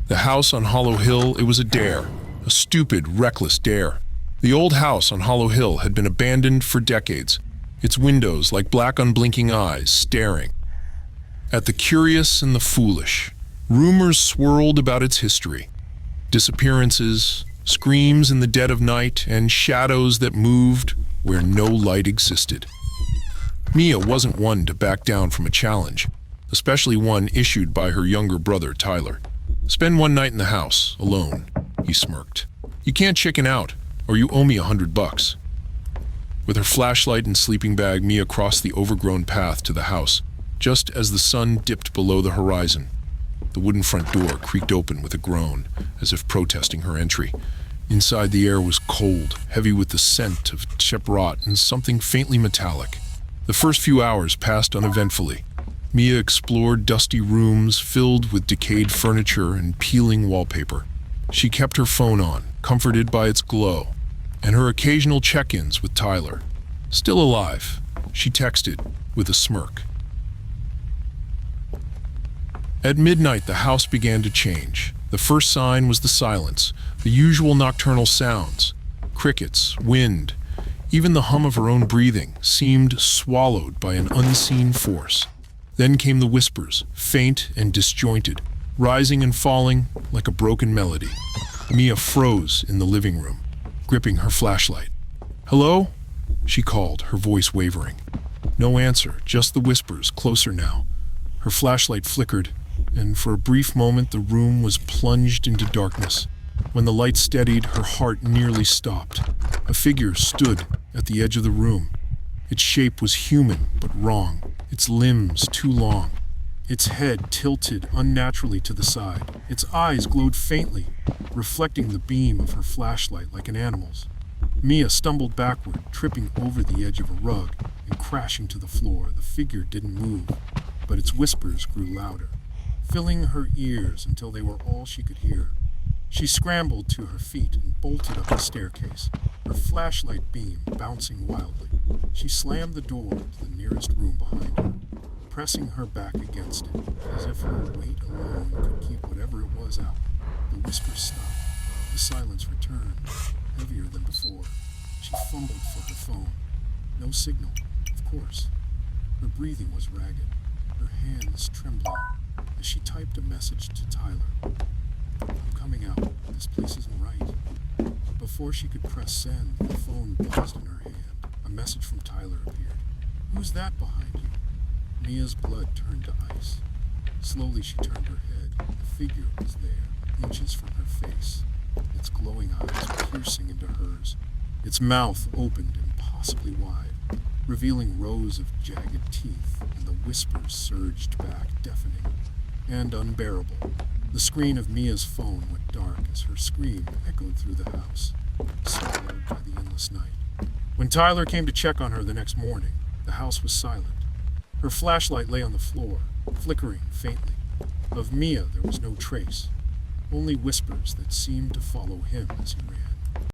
The house on Hollow Hill, it was a dare. A stupid, reckless dare. The old house on Hollow Hill had been abandoned for decades, its windows like black unblinking eyes staring at the curious and the foolish. Rumors swirled about its history. Disappearances, screams in the dead of night, and shadows that moved where no light existed. Mia wasn't one to back down from a challenge, especially one issued by her younger brother, Tyler. "Spend one night in the house, alone," he smirked. "You can't chicken out, or you owe me $100. With her flashlight and sleeping bag, Mia crossed the overgrown path to the house, just as the sun dipped below the horizon. The wooden front door creaked open with a groan, as if protesting her entry. Inside, the air was cold, heavy with the scent of cheprot and something faintly metallic. The first few hours passed uneventfully. Mia explored dusty rooms filled with decayed furniture and peeling wallpaper. She kept her phone on, comforted by its glow, and her occasional check-ins with Tyler. "Still alive," she texted with a smirk. At midnight, the house began to change. The first sign was the silence, the usual nocturnal sounds. Crickets, wind, even the hum of her own breathing seemed swallowed by an unseen force. Then came the whispers, faint and disjointed, rising and falling like a broken melody. Mia froze in the living room, gripping her flashlight. "Hello?" she called, her voice wavering. No answer, just the whispers, closer now. Her flashlight flickered, and for a brief moment the room was plunged into darkness. When the light steadied, her heart nearly stopped. A figure stood at the edge of the room. Its shape was human, but wrong. Its limbs too long. Its head tilted unnaturally to the side. Its eyes glowed faintly, reflecting the beam of her flashlight like an animal's. Mia stumbled backward, tripping over the edge of a rug and crashing to the floor. The figure didn't move, but its whispers grew louder, filling her ears until they were all she could hear. She scrambled to her feet and bolted up the staircase, her flashlight beam bouncing wildly. She slammed the door to the nearest room behind her, pressing her back against it, as if her weight alone could keep whatever it was out. The whispers stopped. The silence returned, heavier than before. She fumbled for her phone. No signal, of course. Her breathing was ragged, her hands trembling, as she typed a message to Tyler. "I'm coming out. This place isn't right." Before she could press send, the phone buzzed in her hand. A message from Tyler appeared. "Who's that behind you?" Mia's blood turned to ice. Slowly she turned her head. The figure was there, inches from her face. Its glowing eyes piercing into hers. Its mouth opened impossibly wide, revealing rows of jagged teeth, and the whispers surged back, deafening and unbearable. The screen of Mia's phone went dark as her scream echoed through the house, swallowed by the endless night. When Tyler came to check on her the next morning, the house was silent. Her flashlight lay on the floor, flickering faintly. Of Mia there was no trace, only whispers that seemed to follow him as he ran.